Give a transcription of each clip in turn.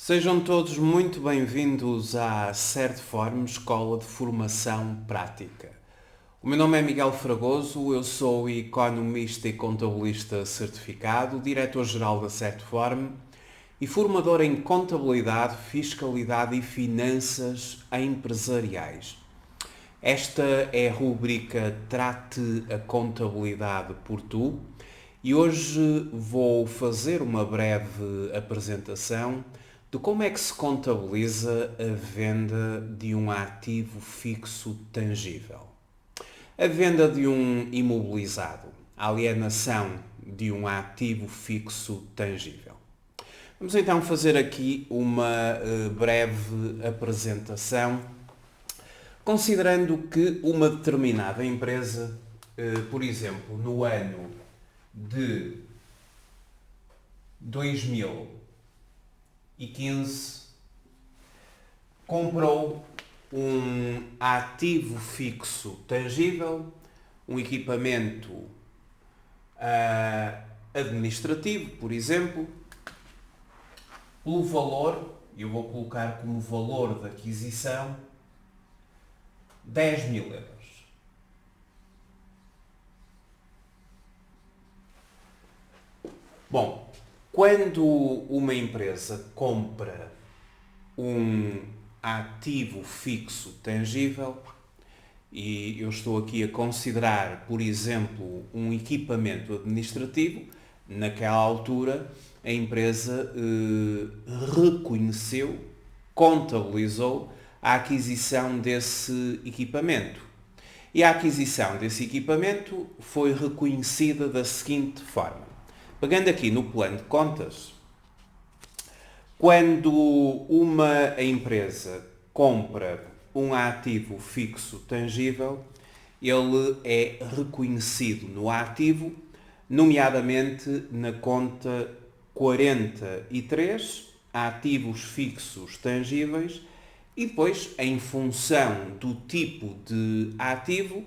Sejam todos muito bem-vindos à Certform, Escola de Formação Prática. O meu nome é Miguel Fragoso, eu sou economista e contabilista certificado, diretor-geral da Certform e formador em contabilidade, fiscalidade e finanças empresariais. Esta é a rubrica Trate a Contabilidade por Tu e hoje vou fazer uma breve apresentação de como é que se contabiliza a venda de um ativo fixo tangível. A venda de um imobilizado, a alienação de um ativo fixo tangível. Vamos então fazer aqui uma breve apresentação, considerando que uma determinada empresa, por exemplo, no ano de 2015, comprou um ativo fixo tangível, um equipamento administrativo, por exemplo, pelo valor, eu vou colocar como valor de aquisição, 10 mil euros. Bom, quando uma empresa compra um ativo fixo tangível, e eu estou aqui a considerar, por exemplo, um equipamento administrativo, naquela altura a empresa reconheceu, contabilizou a aquisição desse equipamento. E a aquisição desse equipamento foi reconhecida da seguinte forma. Pegando aqui no plano de contas, quando uma empresa compra um ativo fixo tangível, ele é reconhecido no ativo, nomeadamente na conta 43, ativos fixos tangíveis, e depois, em função do tipo de ativo,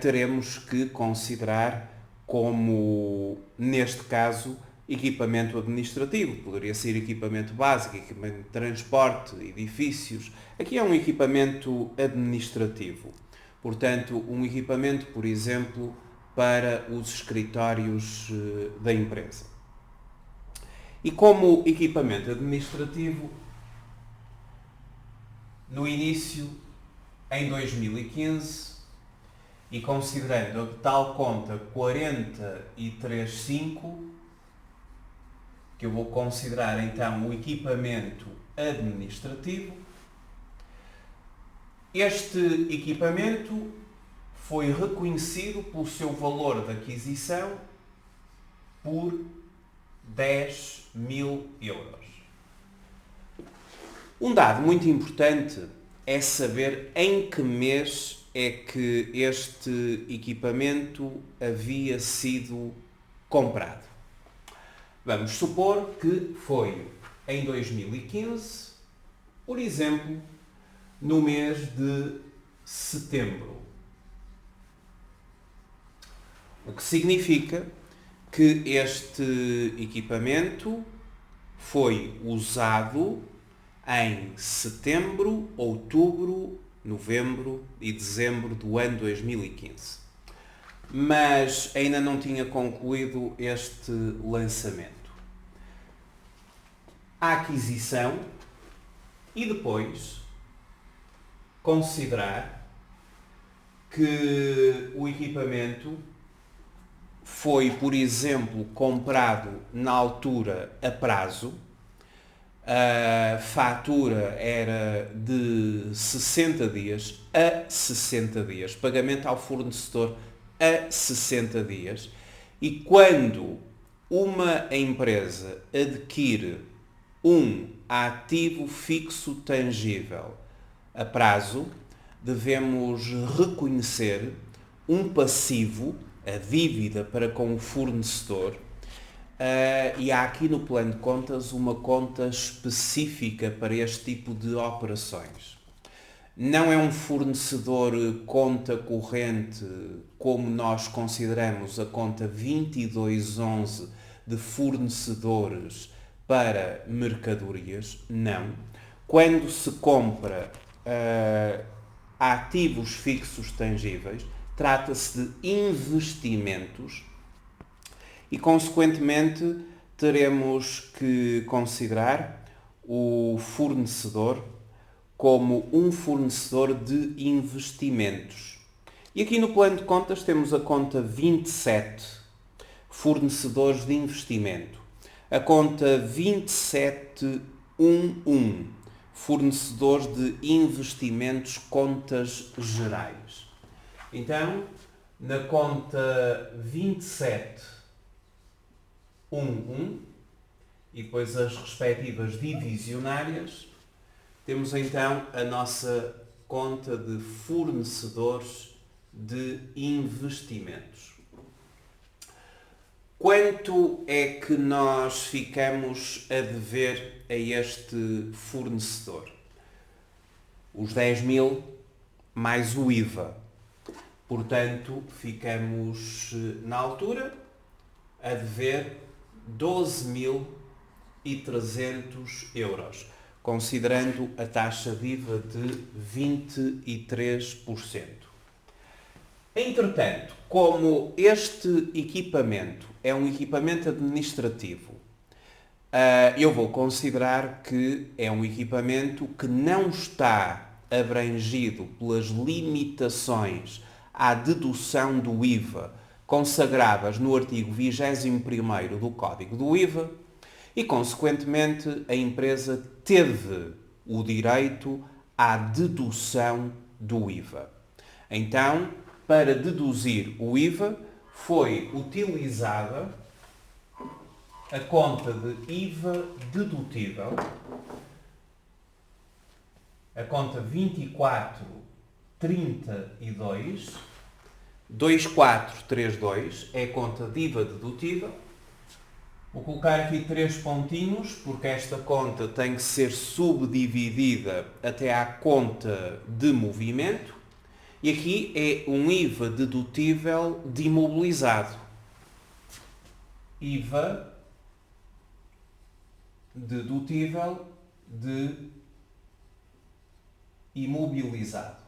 teremos que considerar como, neste caso, equipamento administrativo. Poderia ser equipamento básico, equipamento de transporte, edifícios. Aqui é um equipamento administrativo. Portanto, um equipamento, por exemplo, para os escritórios da empresa. E como equipamento administrativo, no início, em 2015, e considerando a tal conta 43.5, que eu vou considerar então o equipamento administrativo, este equipamento foi reconhecido pelo seu valor de aquisição por 10 mil euros. Um dado muito importante é saber em que mês é que este equipamento havia sido comprado. Vamos supor que foi em 2015, por exemplo, no mês de setembro. O que significa que este equipamento foi usado em setembro, outubro, novembro e dezembro do ano 2015. Mas ainda não tinha concluído este lançamento. A aquisição e depois considerar que o equipamento foi, por exemplo, comprado na altura a prazo. A fatura era de 60 dias a 60 dias, pagamento ao fornecedor a 60 dias. E quando uma empresa adquire um ativo fixo tangível a prazo, devemos reconhecer um passivo, a dívida para com o fornecedor. E há aqui no plano de contas uma conta específica para este tipo de operações. Não é um fornecedor conta corrente como nós consideramos a conta 2211 de fornecedores para mercadorias, não. Quando se compra ativos fixos tangíveis, trata-se de investimentos e, consequentemente, teremos que considerar o fornecedor como um fornecedor de investimentos. E aqui no plano de contas temos a conta 27, fornecedores de investimento. A conta 2711, fornecedores de investimentos, contas gerais. Então, na conta 2711 e depois as respectivas divisionárias, temos então a nossa conta de fornecedores de investimentos. Quanto é que nós ficamos a dever a este fornecedor? Os 10.000 mais o IVA. Portanto, ficamos na altura a dever 12.300 euros, considerando a taxa de IVA de 23%. Entretanto, como este equipamento é um equipamento administrativo, eu vou considerar que é um equipamento que não está abrangido pelas limitações à dedução do IVA consagradas no artigo 21º do Código do IVA e, consequentemente, a empresa teve o direito à dedução do IVA. Então, para deduzir o IVA, foi utilizada a conta de IVA dedutível, a conta 2432 é a conta de IVA dedutível. Vou colocar aqui 3 pontinhos, porque esta conta tem que ser subdividida até à conta de movimento. E aqui é um IVA dedutível de imobilizado. IVA dedutível de imobilizado.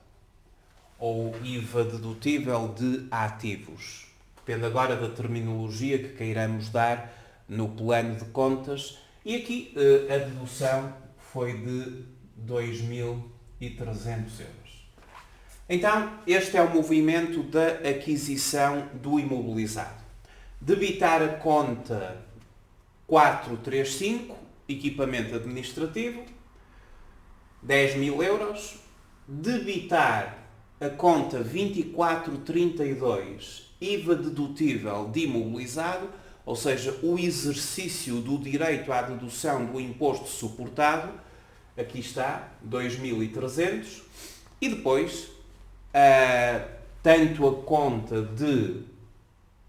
Ou IVA dedutível de ativos. Depende agora da terminologia que queiramos dar no plano de contas. E aqui a dedução foi de 2.300 euros. Então, este é o movimento da aquisição do imobilizado. Debitar a conta 435, equipamento administrativo, 10.000 euros. Debitar a conta 2432, IVA dedutível de imobilizado, ou seja, o exercício do direito à dedução do imposto suportado, aqui está, 2.300, e depois tanto a conta de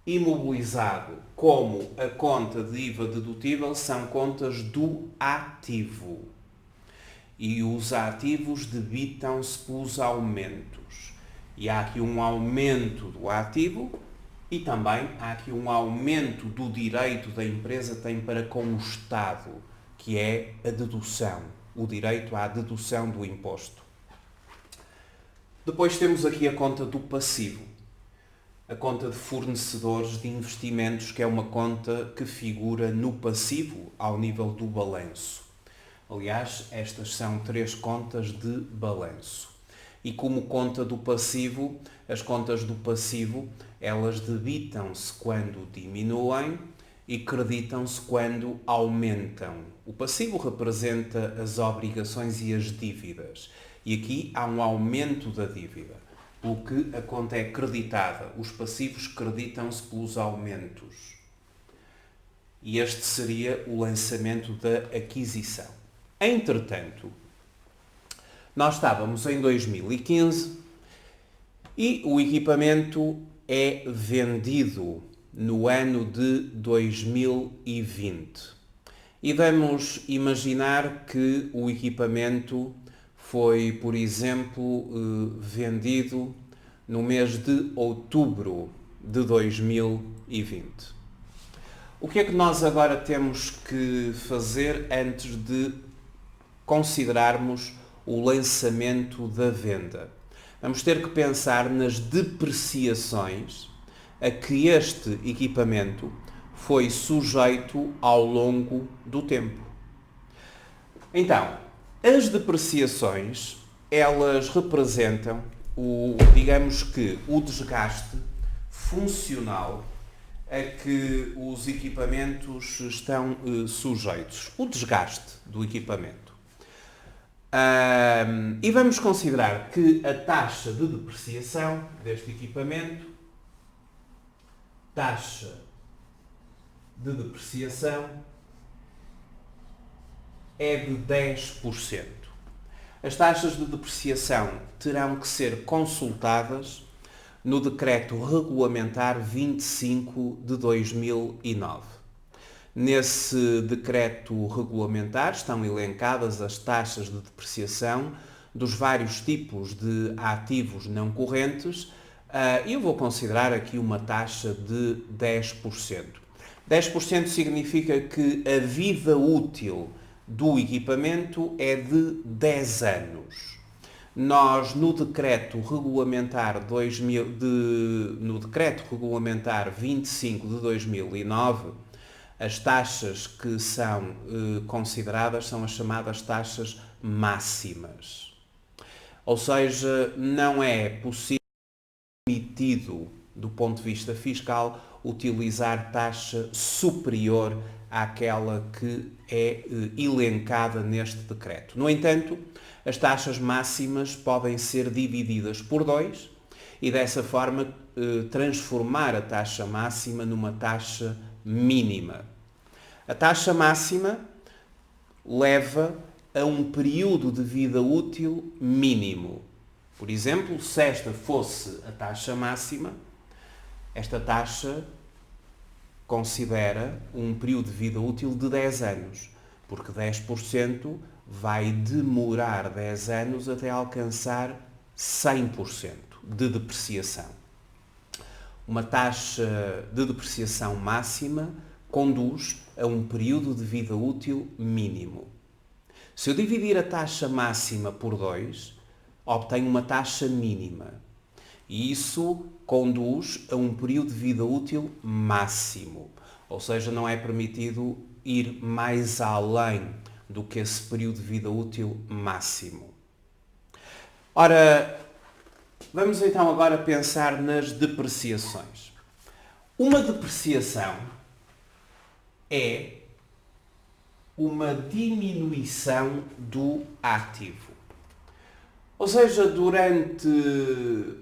imobilizado como a conta de IVA dedutível são contas do ativo. E os ativos debitam-se pelos aumentos. E há aqui um aumento do ativo e também há aqui um aumento do direito da empresa tem para com o Estado, que é a dedução, o direito à dedução do imposto. Depois temos aqui a conta do passivo, a conta de fornecedores de investimentos, que é uma conta que figura no passivo ao nível do balanço. Aliás, estas são 3 contas de balanço. E como conta do passivo, as contas do passivo, elas debitam-se quando diminuem e creditam-se quando aumentam. O passivo representa as obrigações e as dívidas. E aqui há um aumento da dívida. O que a conta é creditada. Os passivos creditam-se pelos aumentos. E este seria o lançamento da aquisição. Entretanto, nós estávamos em 2015 e o equipamento é vendido no ano de 2020. E vamos imaginar que o equipamento foi, por exemplo, vendido no mês de outubro de 2020. O que é que nós agora temos que fazer antes de considerarmos o lançamento da venda? Vamos ter que pensar nas depreciações a que este equipamento foi sujeito ao longo do tempo. Então, as depreciações, elas representam digamos que o desgaste funcional a que os equipamentos estão sujeitos. O desgaste do equipamento. E vamos considerar que a taxa de depreciação deste equipamento, taxa de depreciação, é de 10%. As taxas de depreciação terão que ser consultadas no Decreto Regulamentar 25 de 2009. Nesse decreto regulamentar estão elencadas as taxas de depreciação dos vários tipos de ativos não correntes e eu vou considerar aqui uma taxa de 10%. 10% significa que a vida útil do equipamento é de 10 anos. Nós, no Decreto Regulamentar 25 de 2009, as taxas que são consideradas são as chamadas taxas máximas. Ou seja, não é possível, permitido, do ponto de vista fiscal, utilizar taxa superior àquela que é elencada neste decreto. No entanto, as taxas máximas podem ser divididas por 2 e dessa forma transformar a taxa máxima numa taxa mínima. A taxa máxima leva a um período de vida útil mínimo. Por exemplo, se esta fosse a taxa máxima, esta taxa considera um período de vida útil de 10 anos, porque 10% vai demorar 10 anos até alcançar 100% de depreciação. Uma taxa de depreciação máxima conduz a um período de vida útil mínimo. Se eu dividir a taxa máxima por 2, obtenho uma taxa mínima. E isso conduz a um período de vida útil máximo. Ou seja, não é permitido ir mais além do que esse período de vida útil máximo. Ora, vamos então agora pensar nas depreciações. Uma depreciação é uma diminuição do ativo. Ou seja,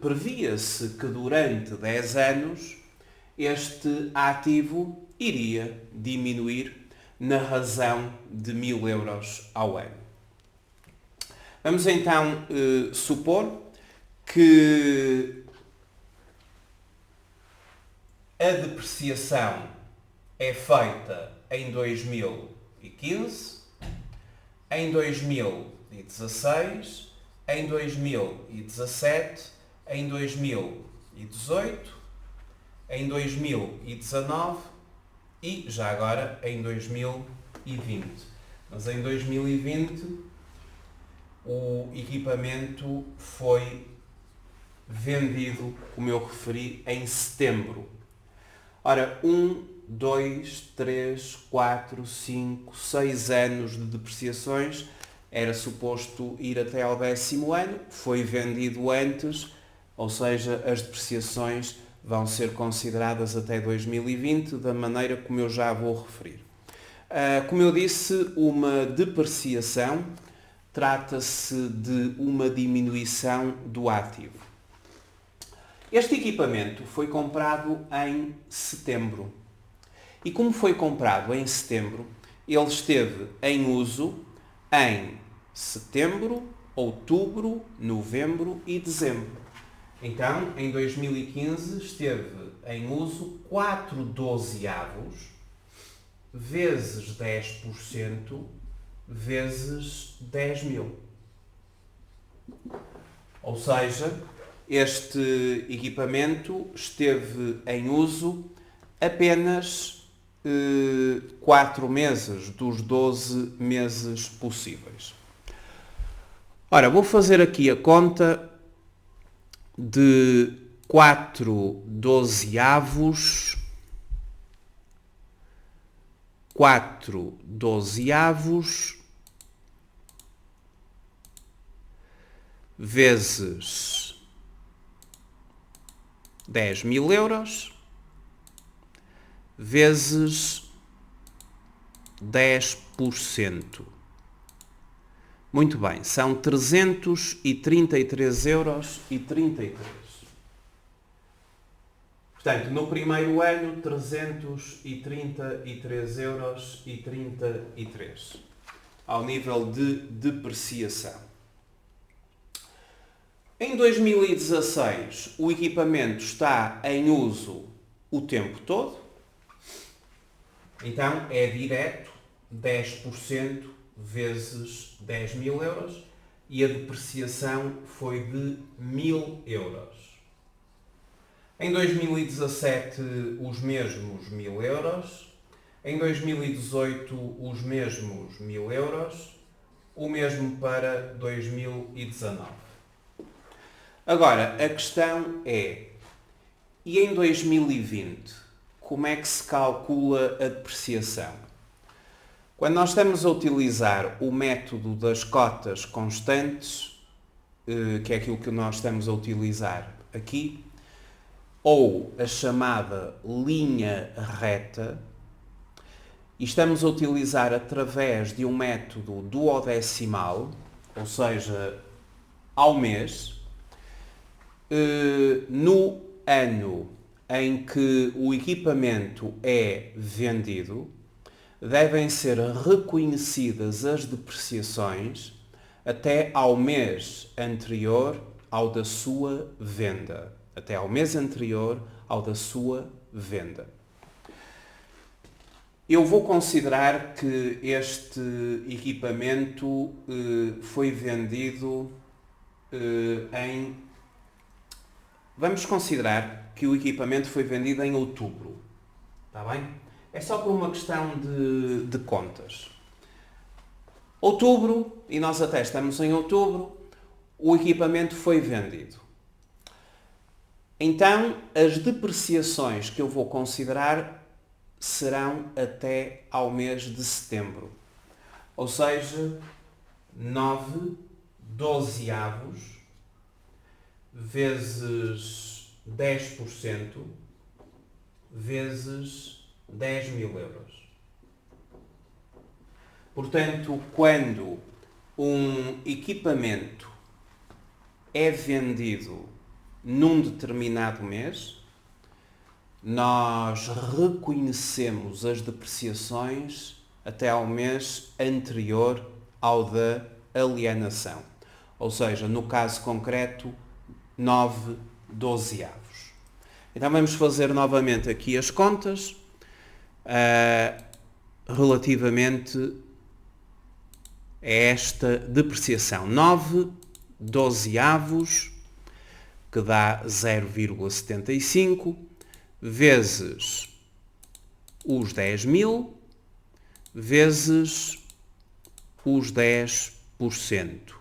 previa-se que durante 10 anos este ativo iria diminuir na razão de 1.000 euros ao ano. Vamos então supor que a depreciação é feita em 2015, em 2016, em 2017, em 2018, em 2019 e já agora em 2020. Mas em 2020 o equipamento foi vendido, como eu referi, em setembro. Ora, 1, 2, 3, 4, 5, 6 anos de depreciações, era suposto ir até ao 10º ano, foi vendido antes, ou seja, as depreciações vão ser consideradas até 2020, da maneira como eu já vou referir. Como eu disse, uma depreciação trata-se de uma diminuição do ativo. Este equipamento foi comprado em setembro. E como foi comprado em setembro, ele esteve em uso em setembro, outubro, novembro e dezembro. Então, em 2015, esteve em uso 4 dozeavos vezes 10% vezes 10.000. Ou seja, este equipamento esteve em uso apenas 4 meses dos 12 meses possíveis. Ora, vou fazer aqui a conta de 4 dozeavos, 4 dozeavos vezes 10.000 euros vezes 10%. Muito bem, são 333 euros e 33. Portanto, no primeiro ano, 333 euros e 33, ao nível de depreciação. Em 2016, o equipamento está em uso o tempo todo, então é direto 10% vezes 10.000 euros e a depreciação foi de 1.000 euros. Em 2017, os mesmos 1.000 euros. Em 2018, os mesmos 1.000 euros. O mesmo para 2019. Agora, a questão é, e em 2020, como é que se calcula a depreciação? Quando nós estamos a utilizar o método das cotas constantes, que é aquilo que nós estamos a utilizar aqui, ou a chamada linha reta, e estamos a utilizar através de um método duodecimal, ou seja, ao mês, no ano em que o equipamento é vendido, devem ser reconhecidas as depreciações até ao mês anterior ao da sua venda. Até ao mês anterior ao da sua venda. Eu vou considerar que este equipamento foi vendido em... Vamos considerar que o equipamento foi vendido em outubro. Está bem? É só por uma questão de contas. Outubro, e nós até estamos em outubro, o equipamento foi vendido. Então, as depreciações que eu vou considerar serão até ao mês de setembro. Ou seja, 9 dozeavos vezes 10% vezes 10.000 euros. Portanto, quando um equipamento é vendido num determinado mês, nós reconhecemos as depreciações até ao mês anterior ao da alienação. Ou seja, no caso concreto, 9 dozeavos. Então vamos fazer novamente aqui as contas relativamente a esta depreciação. 9 dozeavos, que dá 0,75, vezes os 10.000, vezes os 10%,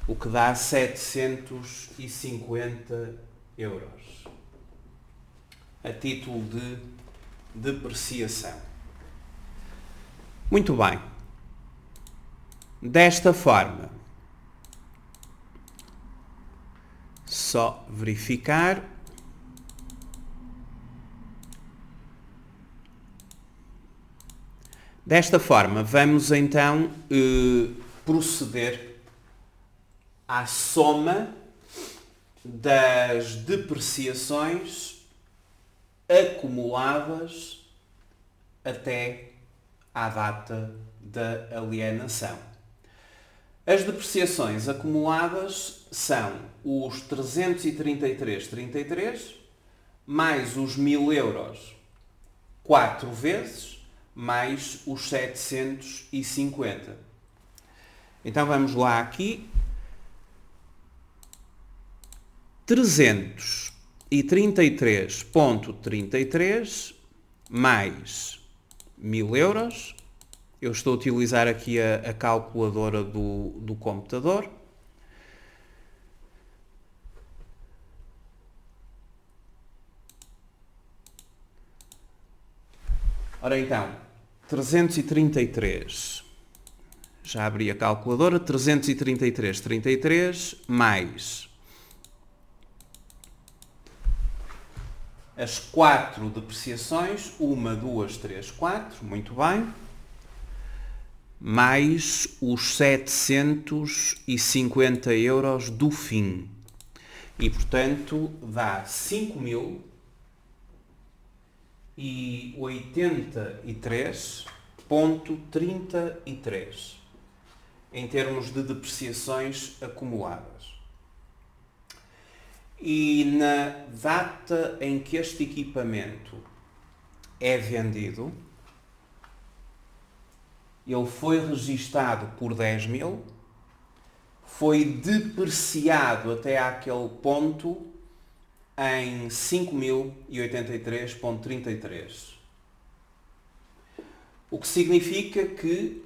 o que dá 750 euros, a título de depreciação. Muito bem. Desta forma, só verificar. Desta forma, vamos então proceder à soma das depreciações acumuladas até à data da alienação. As depreciações acumuladas são os 333,33 mais os 1.000 euros 4 vezes mais os 750. Então vamos lá aqui. 333,33 mais 1000 euros. Eu estou a utilizar aqui a calculadora do computador. Ora então, 333, já abri a calculadora, 333 mais as 4 depreciações, 1, 2, 3, 4, muito bem, mais os 750 euros do fim. E, portanto, dá 5.083,33 em termos de depreciações acumuladas. E na data em que este equipamento é vendido, ele foi registado por 10.000, foi depreciado até àquele ponto em 5.083,33. O que significa que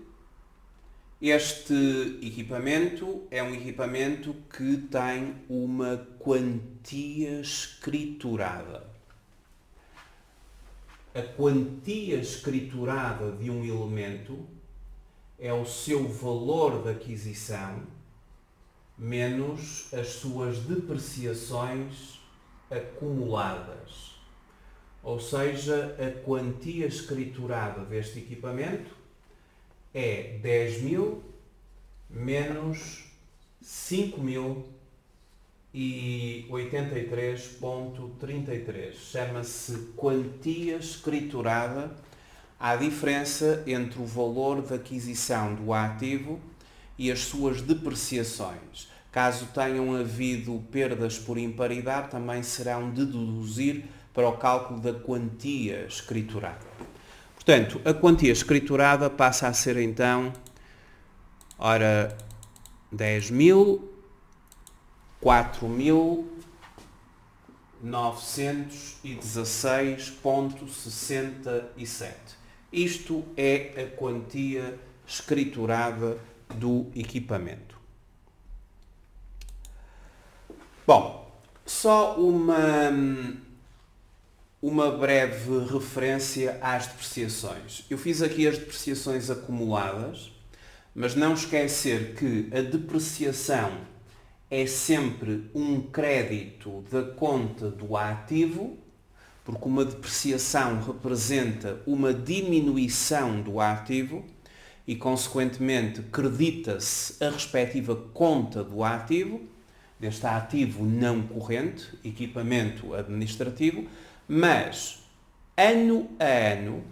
este equipamento é um equipamento que tem uma quantia escriturada. A quantia escriturada de um elemento é o seu valor de aquisição menos as suas depreciações acumuladas. Ou seja, a quantia escriturada deste equipamento é 10.000 menos 5.083,33. Chama-se quantia escriturada à diferença entre o valor de aquisição do ativo e as suas depreciações. Caso tenham havido perdas por imparidade, também serão de deduzir para o cálculo da quantia escriturada. Portanto, a quantia escriturada passa a ser então, ora, 10.000, 4.916,67. Isto é a quantia escriturada do equipamento. Bom, só uma breve referência às depreciações. Eu fiz aqui as depreciações acumuladas, mas não esquecer que a depreciação é sempre um crédito da conta do ativo, porque uma depreciação representa uma diminuição do ativo e, consequentemente, credita-se a respectiva conta do ativo, deste ativo não corrente, equipamento administrativo, mas, ano a ano,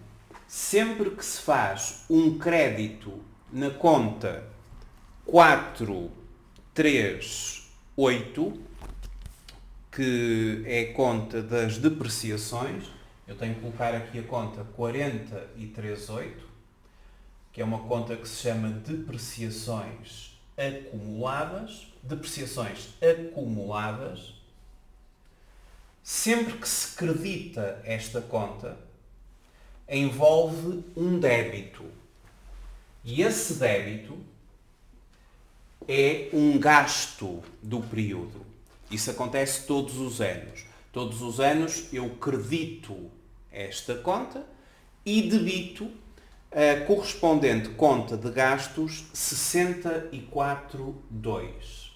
sempre que se faz um crédito na conta 438, que é a conta das depreciações, eu tenho que colocar aqui a conta 438, que é uma conta que se chama depreciações acumuladas, sempre que se credita esta conta, envolve um débito. E esse débito é um gasto do período. Isso acontece todos os anos. Todos os anos eu credito esta conta e debito a correspondente conta de gastos 64.2,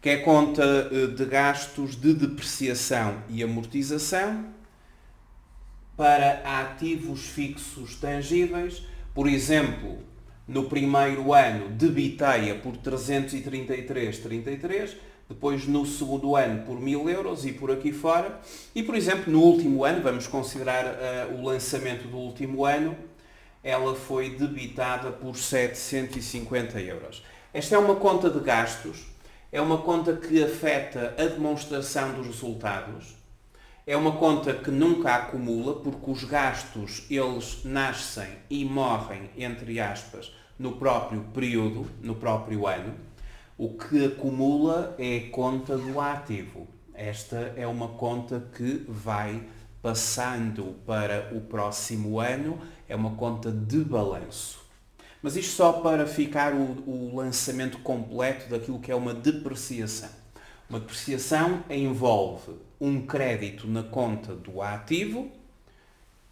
que é a conta de gastos de depreciação e amortização para ativos fixos tangíveis. Por exemplo, no primeiro ano debitei-a por 333,33, depois no segundo ano por 1.000 euros e por aqui fora. E, por exemplo, no último ano, vamos considerar o lançamento do último ano, ela foi debitada por 750 euros. Esta é uma conta de gastos, é uma conta que afeta a demonstração dos resultados, é uma conta que nunca acumula, porque os gastos, eles nascem e morrem, entre aspas, no próprio período, no próprio ano. O que acumula é a conta do ativo. Esta é uma conta que vai passando para o próximo ano, é uma conta de balanço. Mas isto só para ficar o lançamento completo daquilo que é uma depreciação. Uma depreciação envolve um crédito na conta do ativo,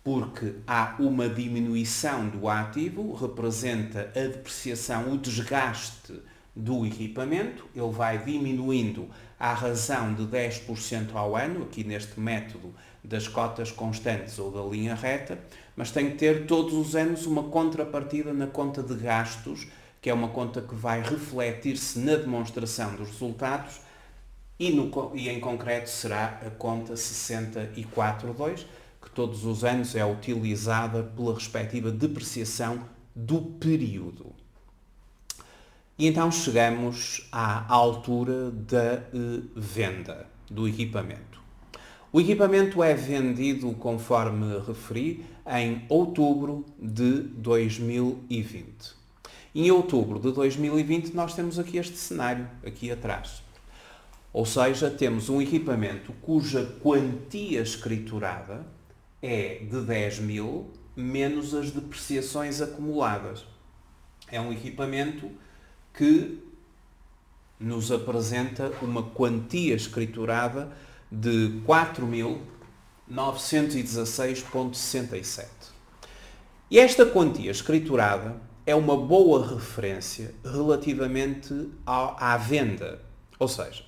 porque há uma diminuição do ativo, representa a depreciação, o desgaste do equipamento, ele vai diminuindo à razão de 10% ao ano, aqui neste método das cotas constantes ou da linha reta, mas tem que ter todos os anos uma contrapartida na conta de gastos, que é uma conta que vai refletir-se na demonstração dos resultados e em concreto será a conta 642, que todos os anos é utilizada pela respectiva depreciação do período. E então chegamos à altura da venda do equipamento. O equipamento é vendido, conforme referi, em outubro de 2020. Em outubro de 2020 nós temos aqui este cenário, aqui atrás. Ou seja, temos um equipamento cuja quantia escriturada é de 10.000 menos as depreciações acumuladas. É um equipamento que nos apresenta uma quantia escriturada de 4.916,67. E esta quantia escriturada é uma boa referência relativamente à venda. Ou seja,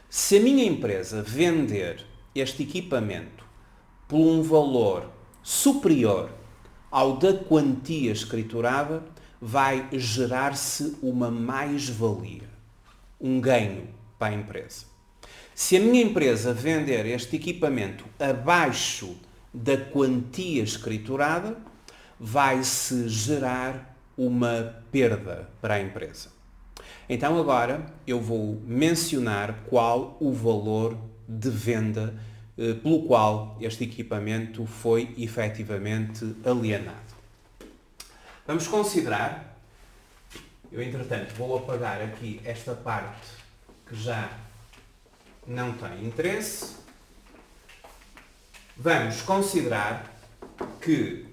se a minha empresa vender este equipamento por um valor superior ao da quantia escriturada, vai gerar-se uma mais-valia, um ganho para a empresa. Se a minha empresa vender este equipamento abaixo da quantia escriturada, vai-se gerar uma perda para a empresa. Então agora eu vou mencionar qual o valor de venda pelo qual este equipamento foi efetivamente alienado. Vamos considerar, eu entretanto vou apagar aqui esta parte que já não tem interesse. Vamos considerar que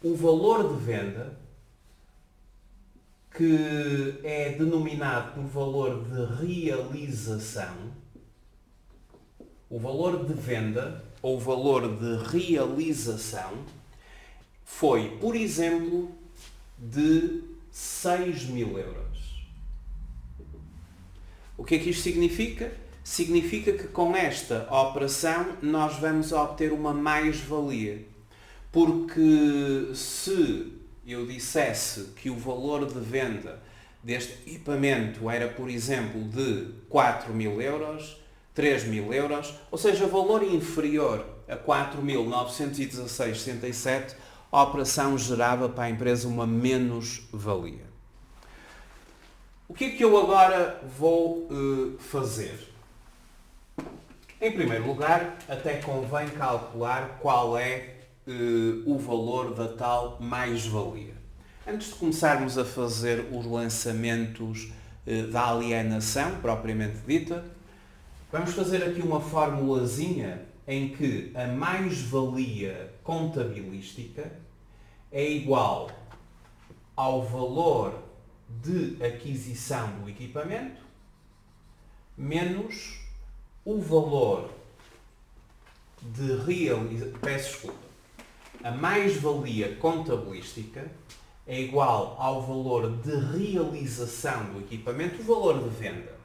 o valor de venda, que é denominado por valor de realização, o valor de venda ou valor de realização foi, por exemplo, de 6.000 euros. O que é que isto significa? Significa que com esta operação nós vamos obter uma mais-valia. Porque se eu dissesse que o valor de venda deste equipamento era, por exemplo, de 4.000 euros, 3.000 euros, ou seja, valor inferior a 4.916,67, a operação gerava para a empresa uma menos-valia. O que é que eu agora vou fazer? Em primeiro lugar, até convém calcular qual é o valor da tal mais-valia. Antes de começarmos a fazer os lançamentos da alienação, propriamente dita, vamos fazer aqui uma formulazinha em que a mais-valia contabilística é igual ao valor de aquisição do equipamento menos o valor de realização. Peço desculpa. A mais-valia contabilística é igual ao valor de realização do equipamento, o valor de venda,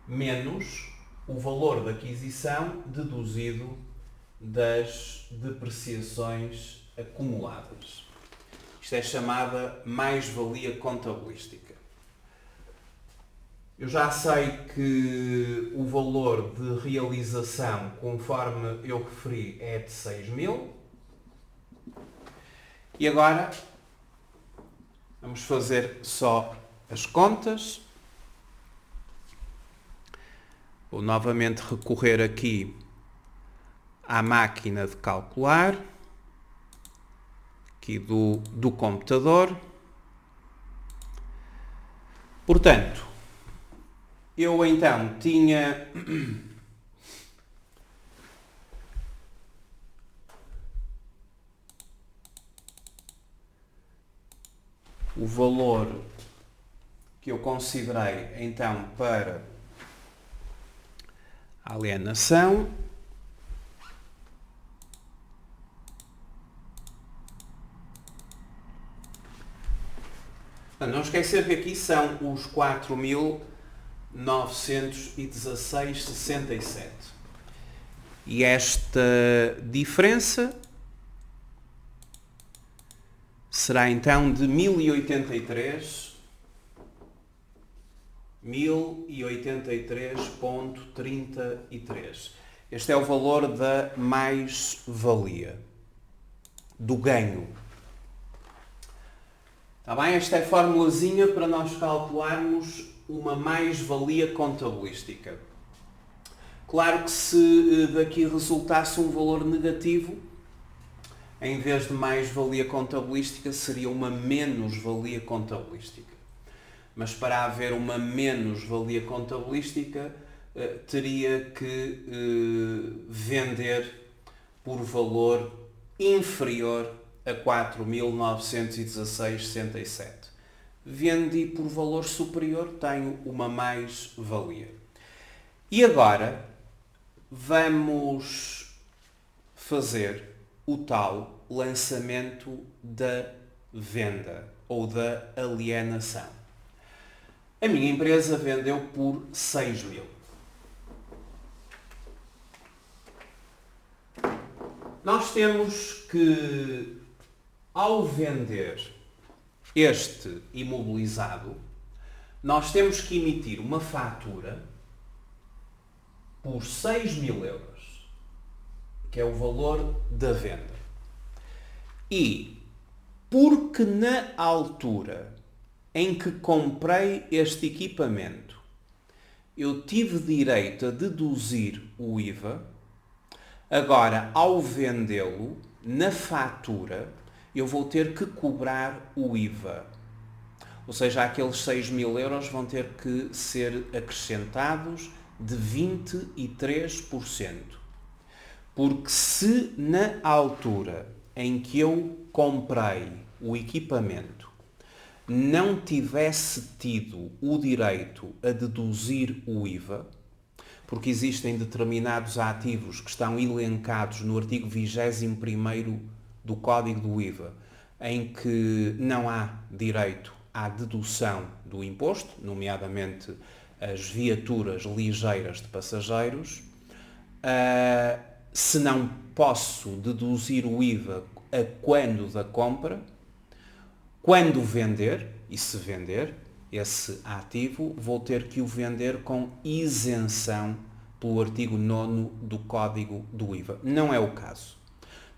menos o valor de aquisição deduzido das depreciações acumuladas. Isto é chamada mais-valia contabilística. Eu já sei que o valor de realização, conforme eu referi, é de 6.000. E agora vamos fazer só as contas. Vou novamente recorrer aqui à máquina de calcular, aqui do computador. Portanto, eu então tinha o valor que eu considerei então para a alienação. Não esquecer que aqui são os 4.916,67. E esta diferença será então de 1083,33. Este é o valor da mais-valia, do ganho. Está bem? Esta é a formulazinha para nós calcularmos uma mais-valia contabilística. Claro que se daqui resultasse um valor negativo, em vez de mais-valia contabilística, seria uma menos-valia contabilística. Mas para haver uma menos-valia contabilística, teria que vender por valor inferior a 4.916,67. Vendi por valor superior, tenho uma mais-valia. E agora vamos fazer o tal lançamento da venda ou da alienação. A minha empresa vendeu por 6.000. Nós temos que, ao vender este imobilizado, nós temos que emitir uma fatura por 6.000 euros, que é o valor da venda. E, porque na altura em que comprei este equipamento, eu tive direito a deduzir o IVA, agora, ao vendê-lo, na fatura, eu vou ter que cobrar o IVA. Ou seja, aqueles 6.000 euros vão ter que ser acrescentados de 23%. Porque se na altura em que eu comprei o equipamento não tivesse tido o direito a deduzir o IVA, porque existem determinados ativos que estão elencados no artigo 21º do Código do IVA, em que não há direito à dedução do imposto, nomeadamente as viaturas ligeiras de passageiros. Se não posso deduzir o IVA a quando da compra, quando vender, e se vender esse ativo, vou ter que o vender com isenção pelo artigo 9º do Código do IVA. Não é o caso.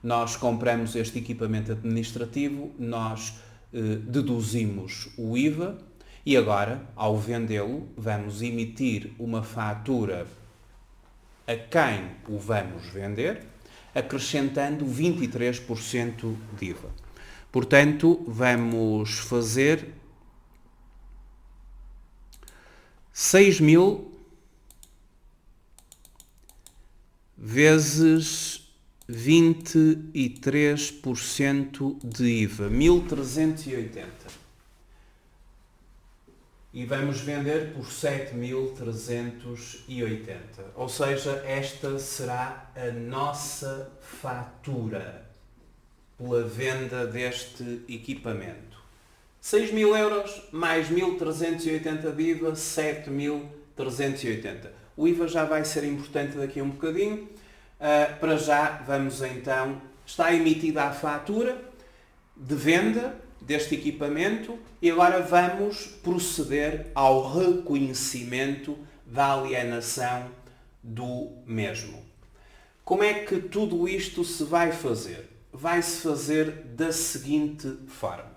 Nós compramos este equipamento administrativo, nós deduzimos o IVA e agora, ao vendê-lo, vamos emitir uma fatura a quem o vamos vender, acrescentando 23% de IVA. Portanto, vamos fazer 6.000 vezes 23% de IVA, 1.380. E vamos vender por 7.380. Ou seja, esta será a nossa fatura pela venda deste equipamento. 6.000 euros mais 1.380 de IVA, 7.380. O IVA já vai ser importante daqui a um bocadinho. Para já, vamos então... Está emitida a fatura de venda deste equipamento e agora vamos proceder ao reconhecimento da alienação do mesmo. Como é que tudo isto se vai fazer? Vai-se fazer da seguinte forma.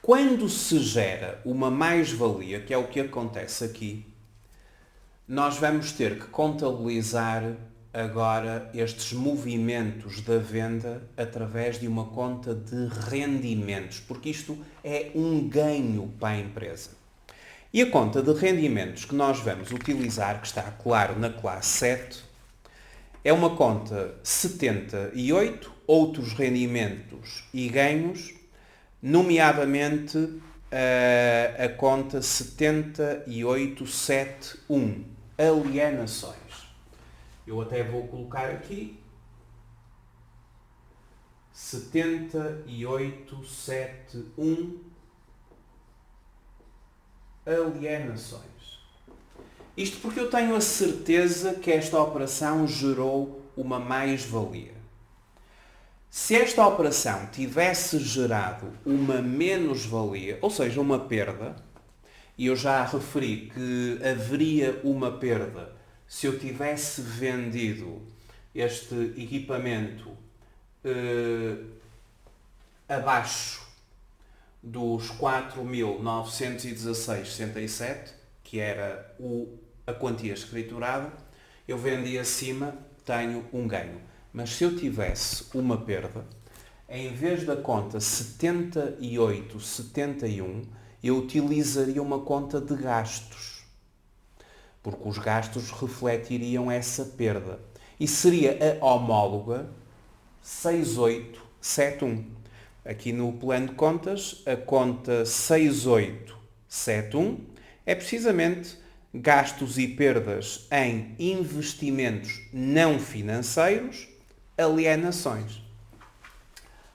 Quando se gera uma mais-valia, que é o que acontece aqui, nós vamos ter que contabilizar agora estes movimentos da venda através de uma conta de rendimentos, porque isto é um ganho para a empresa. E a conta de rendimentos que nós vamos utilizar, que está claro na classe 7, é uma conta 78, outros rendimentos e ganhos, nomeadamente a conta 7871, alienações. Eu até vou colocar aqui 7871 alienações. Isto porque eu tenho a certeza que esta operação gerou uma mais-valia. Se esta operação tivesse gerado uma menos-valia, ou seja, uma perda, e eu já referi que haveria uma perda se eu tivesse vendido este equipamento abaixo dos 4.916,67, que era a quantia escriturada, eu vendi acima, tenho um ganho. Mas se eu tivesse uma perda, em vez da conta 7871, eu utilizaria uma conta de gastos, porque os gastos refletiriam essa perda. E seria a homóloga 6871. Aqui no plano de contas, a conta 6871 é precisamente gastos e perdas em investimentos não financeiros, alienações.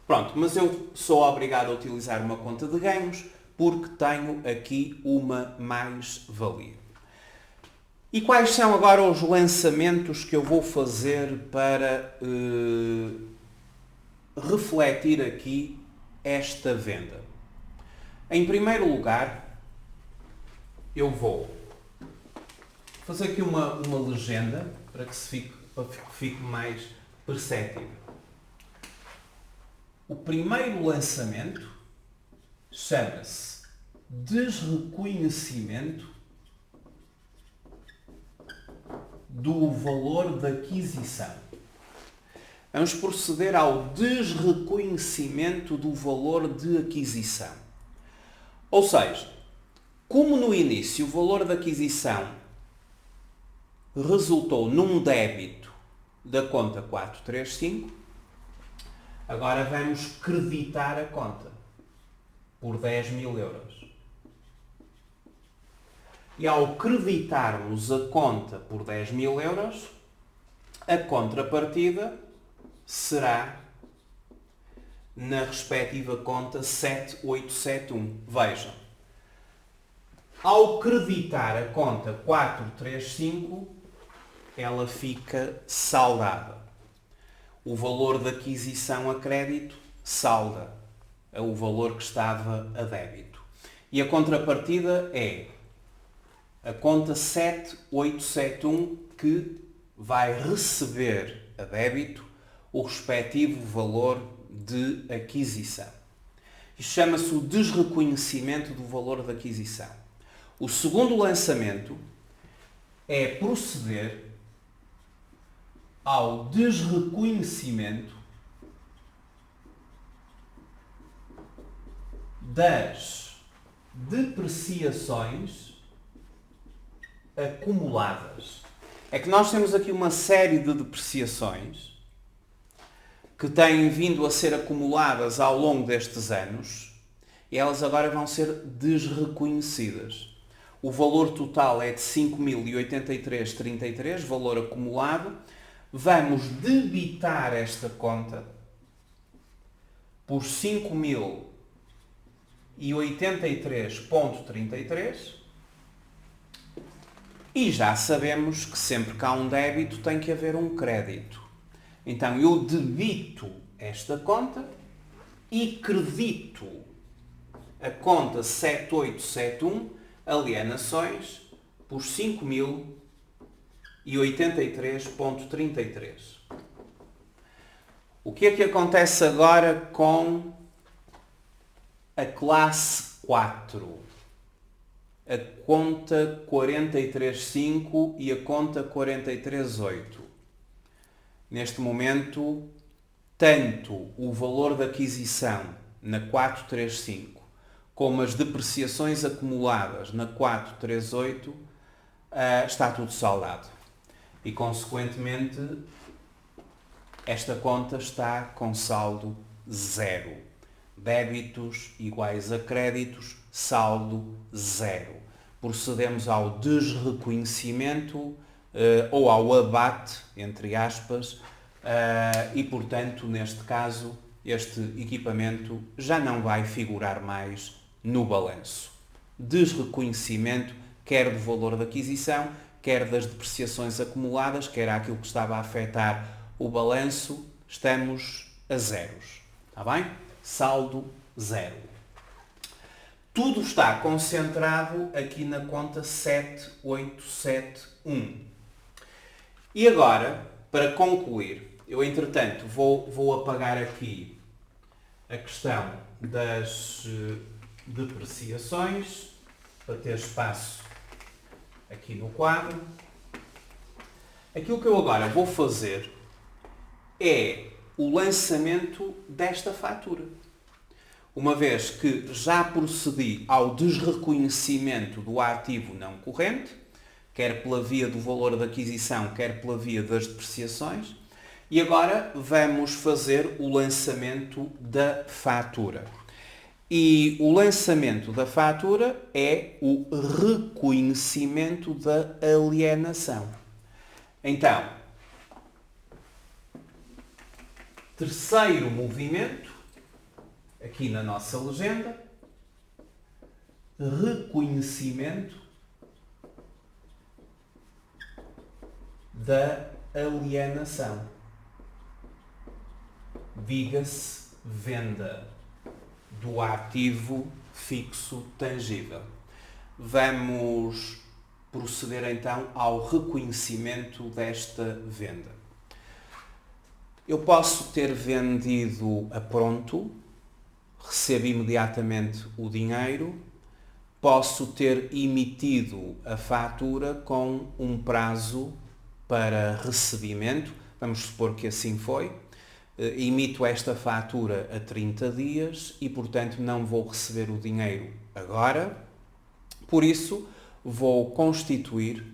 Pronto, mas eu sou obrigado a utilizar uma conta de ganhos porque tenho aqui uma mais-valia. E quais são agora os lançamentos que eu vou fazer para refletir aqui esta venda? Em primeiro lugar, eu vou fazer aqui uma legenda para que fique mais perceptível. O primeiro lançamento chama-se desreconhecimento do valor da aquisição. Vamos proceder ao desreconhecimento do valor de aquisição. Ou seja, como no início o valor da aquisição resultou num débito da conta 435, agora vamos creditar a conta por 10.000 euros. E ao creditarmos a conta por 10.000 euros, a contrapartida será na respectiva conta 7871. Vejam, ao creditar a conta 435, ela fica saldada. O valor da aquisição a crédito salda o valor que estava a débito. E a contrapartida é a conta 7871 que vai receber a débito o respectivo valor de aquisição. Isto chama-se o desreconhecimento do valor da aquisição. O segundo lançamento é proceder ao desreconhecimento das depreciações acumuladas. É que nós temos aqui uma série de depreciações que têm vindo a ser acumuladas ao longo destes anos e elas agora vão ser desreconhecidas. O valor total é de 5.083,33, valor acumulado. Vamos debitar esta conta por 5.083,33 e já sabemos que sempre que há um débito tem que haver um crédito. Então eu debito esta conta e credito a conta 7871 alienações por 5.083,33. O que é que acontece agora com a classe 4? A conta 43.5 e a conta 43.8. Neste momento, tanto o valor da aquisição na 435 como as depreciações acumuladas na 438 está tudo saldado. E, consequentemente, esta conta está com saldo zero. Débitos iguais a créditos, saldo zero. Procedemos ao desreconhecimento ou ao abate, entre aspas, e portanto, neste caso, este equipamento já não vai figurar mais no balanço. Desreconhecimento, quer do valor da aquisição, quer das depreciações acumuladas, quer aquilo que estava a afetar o balanço, estamos a zeros. Está bem? Saldo zero. Tudo está concentrado aqui na conta 7871. E agora, para concluir, eu entretanto vou apagar aqui a questão das depreciações, para ter espaço aqui no quadro. Aquilo que eu agora vou fazer é o lançamento desta fatura. Uma vez que já procedi ao desreconhecimento do ativo não corrente, quer pela via do valor da aquisição, quer pela via das depreciações, e agora vamos fazer o lançamento da fatura. E o lançamento da fatura é o reconhecimento da alienação. Então, terceiro movimento, aqui na nossa legenda, reconhecimento da alienação. Diga-se venda do ativo fixo tangível. Vamos proceder então ao reconhecimento desta venda. Eu posso ter vendido a pronto, recebo imediatamente o dinheiro, posso ter emitido a fatura com um prazo para recebimento, vamos supor que assim foi, emito esta fatura a 30 dias e, portanto, não vou receber o dinheiro agora, por isso vou constituir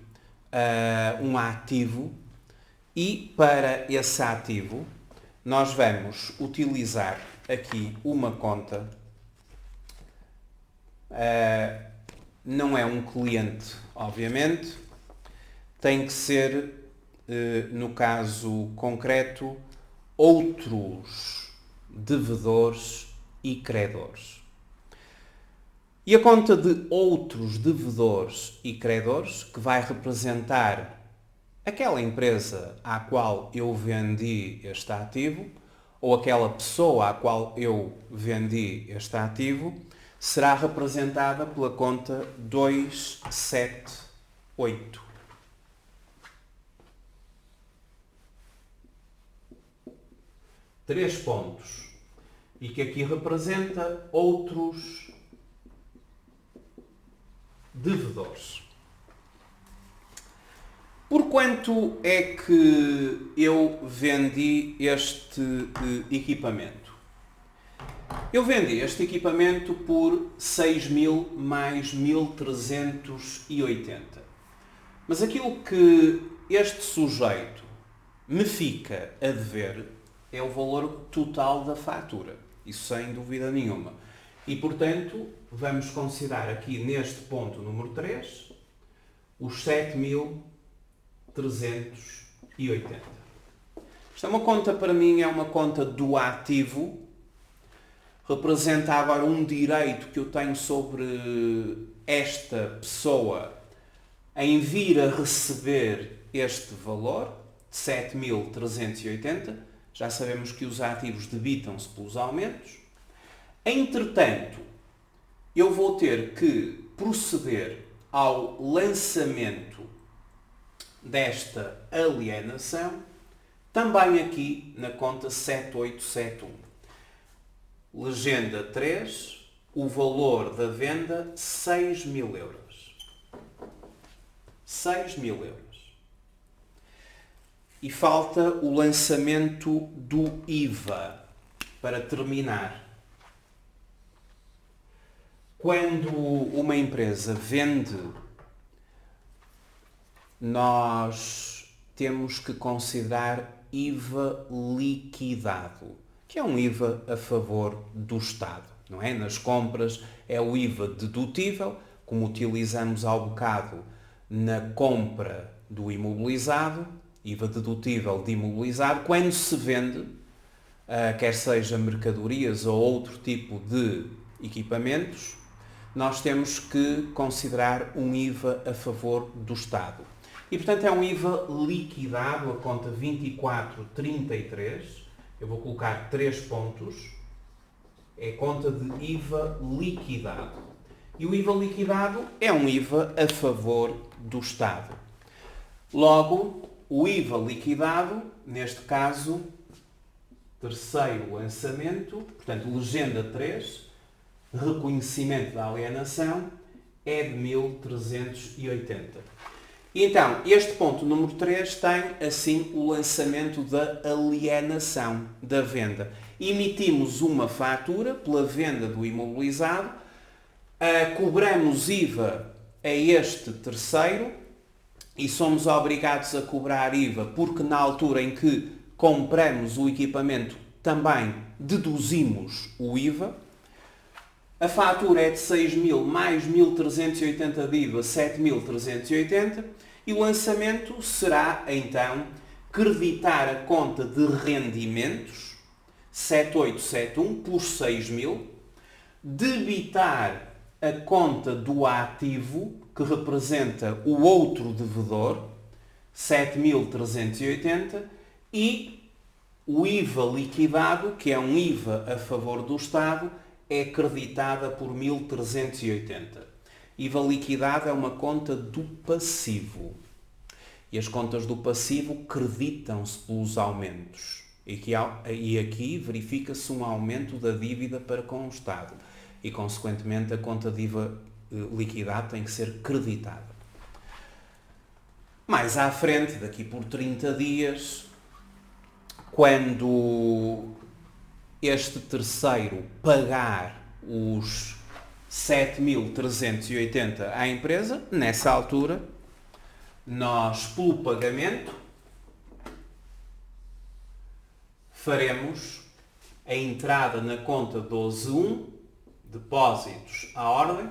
um ativo e para esse ativo nós vamos utilizar aqui uma conta, não é um cliente, obviamente, tem que ser, no caso concreto, outros devedores e credores. E a conta de outros devedores e credores, que vai representar aquela empresa à qual eu vendi este ativo, ou aquela pessoa à qual eu vendi este ativo, será representada pela conta 278. Três pontos. E que aqui representa outros devedores. Por quanto é que eu vendi este equipamento? Eu vendi este equipamento por 6.000 mais 1.380. Mas aquilo que este sujeito me fica a dever é o valor total da fatura. Isso sem dúvida nenhuma. E, portanto, vamos considerar aqui neste ponto número 3 os 7.380. Esta é uma conta, para mim, é uma conta do ativo. Representa agora um direito que eu tenho sobre esta pessoa em vir a receber este valor, 7.380. Já sabemos que os ativos debitam-se pelos aumentos. Entretanto, eu vou ter que proceder ao lançamento desta alienação, também aqui na conta 7871. Legenda 3, o valor da venda 6.000 euros. 6.000 euros. E falta o lançamento do IVA para terminar. Quando uma empresa vende, nós temos que considerar IVA liquidado. que é um IVA a favor do Estado, não é? Nas compras é o IVA dedutível, como utilizamos ao bocado na compra do imobilizado, IVA dedutível de imobilizado, quando se vende, quer seja mercadorias ou outro tipo de equipamentos, nós temos que considerar um IVA a favor do Estado. E, portanto, é um IVA liquidado, a conta 2433. Eu vou colocar 3 pontos. É conta de IVA liquidado. E o IVA liquidado é um IVA a favor do Estado. Logo, o IVA liquidado, neste caso, terceiro lançamento, portanto, legenda 3, reconhecimento da alienação, é de 1380. Então, este ponto número 3 tem, assim, o lançamento da alienação da venda. Emitimos uma fatura pela venda do imobilizado, cobramos IVA a este terceiro e somos obrigados a cobrar IVA porque na altura em que compramos o equipamento também deduzimos o IVA. A fatura é de 6.000 mais 1.380 de IVA, 7.380, e o lançamento será, então, creditar a conta de rendimentos, 7.871 por 6.000, debitar a conta do ativo, que representa o outro devedor, 7.380, e o IVA liquidado, que é um IVA a favor do Estado, é creditada por 1.380. IVA liquidado é uma conta do passivo. E as contas do passivo creditam-se pelos aumentos. E aqui verifica-se um aumento da dívida para com o Estado. E, consequentemente, a conta de IVA liquidado tem que ser creditada. Mais à frente, daqui por 30 dias, quando este terceiro pagar os 7.380 à empresa, nessa altura, nós, pelo pagamento, faremos a entrada na conta 12.1, depósitos à ordem.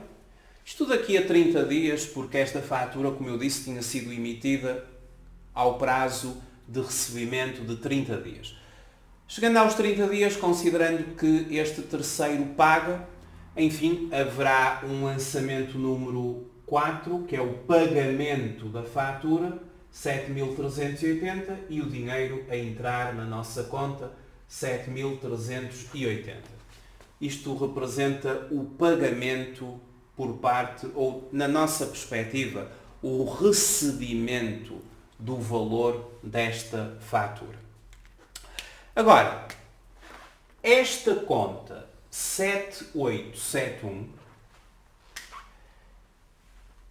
Isto daqui a 30 dias, porque esta fatura, como eu disse, tinha sido emitida ao prazo de recebimento de 30 dias. Chegando aos 30 dias, considerando que este terceiro paga, enfim, haverá um lançamento número 4, que é o pagamento da fatura, 7.380, e o dinheiro a entrar na nossa conta, 7.380. Isto representa o pagamento por parte, ou na nossa perspectiva, o recebimento do valor desta fatura. Agora, esta conta 7871,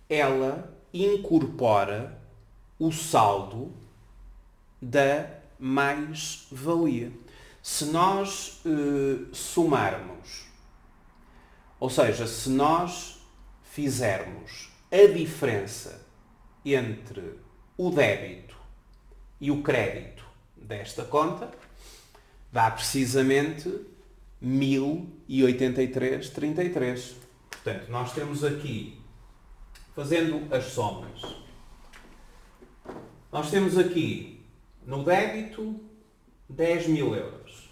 ela incorpora o saldo da mais-valia. Se nós somarmos, ou seja, se nós fizermos a diferença entre o débito e o crédito desta conta, dá precisamente 1.083,33. Portanto, nós temos aqui, fazendo as somas, nós temos aqui no débito 10.000 euros.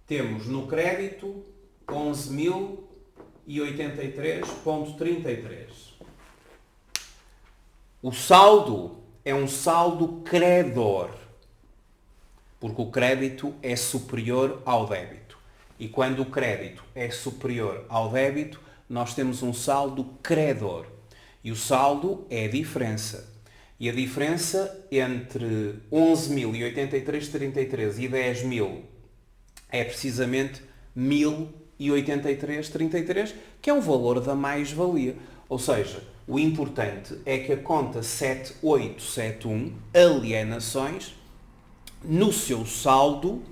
Temos no crédito 11.083,33. O saldo é um saldo credor, porque o crédito é superior ao débito. E quando o crédito é superior ao débito, nós temos um saldo credor. E o saldo é a diferença. E a diferença entre 11.083,33 e 10.000 é precisamente 1.083,33, que é o valor da mais-valia. Ou seja, o importante é que a conta 7871, alienações, no seu saldo,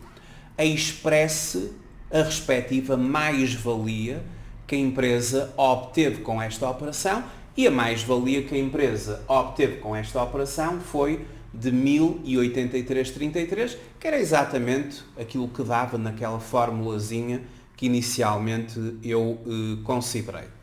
expresse a respectiva mais-valia que a empresa obteve com esta operação, e a mais-valia que a empresa obteve com esta operação foi de 1083,33, que era exatamente aquilo que dava naquela formulazinha que inicialmente eu considerei.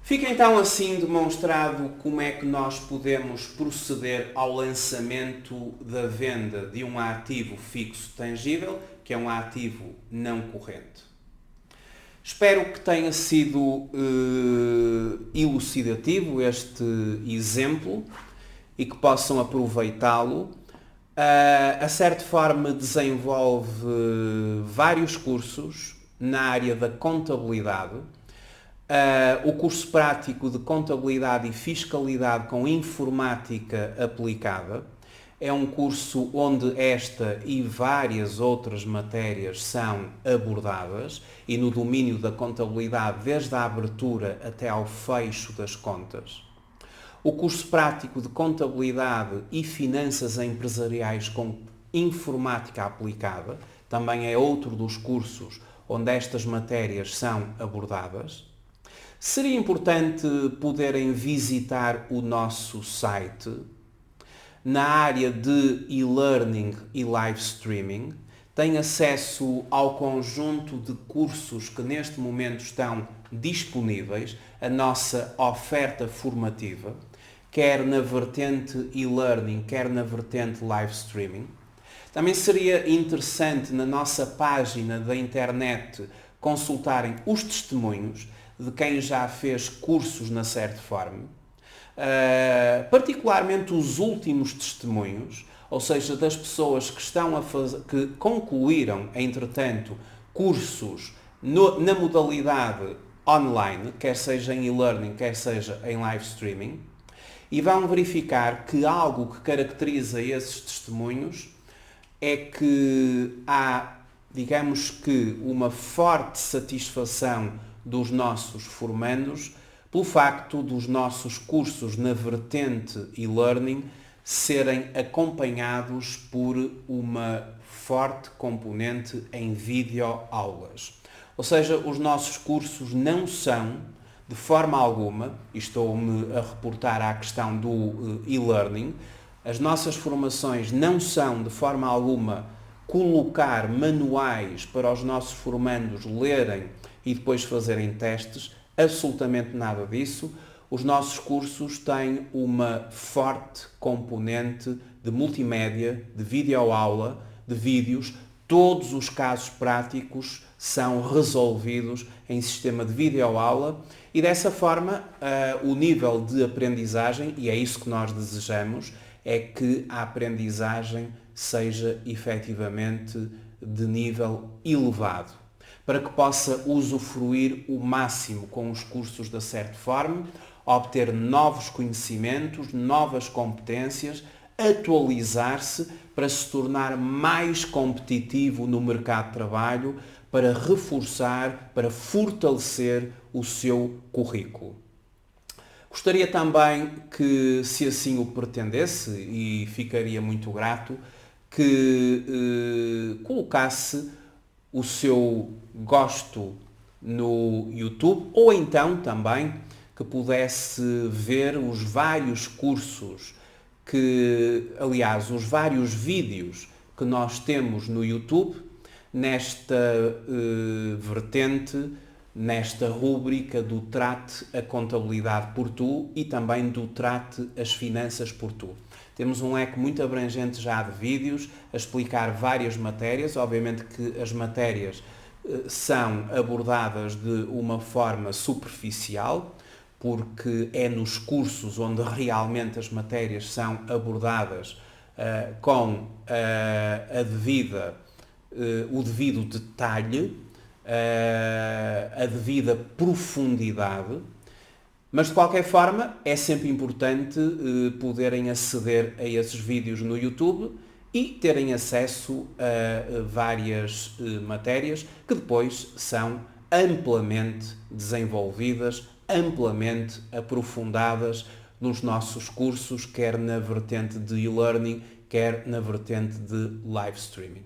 Fica então assim demonstrado como é que nós podemos proceder ao lançamento da venda de um ativo fixo tangível, que é um ativo não corrente. Espero que tenha sido elucidativo este exemplo e que possam aproveitá-lo. A Certform desenvolve vários cursos na área da contabilidade. O curso prático de Contabilidade e Fiscalidade com Informática Aplicada é um curso onde esta e várias outras matérias são abordadas e no domínio da contabilidade desde a abertura até ao fecho das contas. O curso prático de Contabilidade e Finanças Empresariais com Informática Aplicada também é outro dos cursos onde estas matérias são abordadas. Seria importante poderem visitar o nosso site. Na área de e-learning e live streaming, tem acesso ao conjunto de cursos que neste momento estão disponíveis, a nossa oferta formativa, quer na vertente e-learning, quer na vertente live streaming. Também seria interessante na nossa página da internet consultarem os testemunhos de quem já fez cursos na Certform, particularmente os últimos testemunhos, ou seja, das pessoas que estão que concluíram, entretanto, cursos na modalidade online, quer seja em e-learning, quer seja em live streaming, e vão verificar que algo que caracteriza esses testemunhos é que há, digamos que, uma forte satisfação dos nossos formandos pelo facto dos nossos cursos na vertente e-learning serem acompanhados por uma forte componente em videoaulas. Ou seja, os nossos cursos não são, de forma alguma, e estou-me a reportar à questão do e-learning, as nossas formações não são, de forma alguma, colocar manuais para os nossos formandos lerem e depois fazerem testes, absolutamente nada disso. Os nossos cursos têm uma forte componente de multimédia, de videoaula, de vídeos. Todos os casos práticos são resolvidos em sistema de videoaula e dessa forma o nível de aprendizagem, e é isso que nós desejamos, é que a aprendizagem seja efetivamente de nível elevado, para que possa usufruir o máximo com os cursos da Certform, obter novos conhecimentos, novas competências, atualizar-se para se tornar mais competitivo no mercado de trabalho, para reforçar, para fortalecer o seu currículo. Gostaria também que, se assim o pretendesse, e ficaria muito grato, que colocasse o seu gosto no YouTube ou então também que pudesse ver os vários cursos os vários vídeos que nós temos no YouTube nesta vertente, nesta rúbrica do Trate a Contabilidade por Tu e também do Trate as Finanças por Tu. Temos um leque muito abrangente já de vídeos a explicar várias matérias. Obviamente que as matérias são abordadas de uma forma superficial, porque é nos cursos onde realmente as matérias são abordadas com o devido detalhe, a devida profundidade. Mas de qualquer forma é sempre importante poderem aceder a esses vídeos no YouTube e terem acesso a várias matérias que depois são amplamente desenvolvidas, amplamente aprofundadas nos nossos cursos, quer na vertente de e-learning, quer na vertente de live streaming.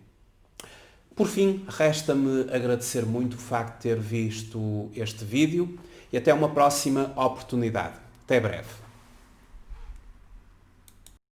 Por fim, resta-me agradecer muito o facto de ter visto este vídeo e até uma próxima oportunidade. Até breve.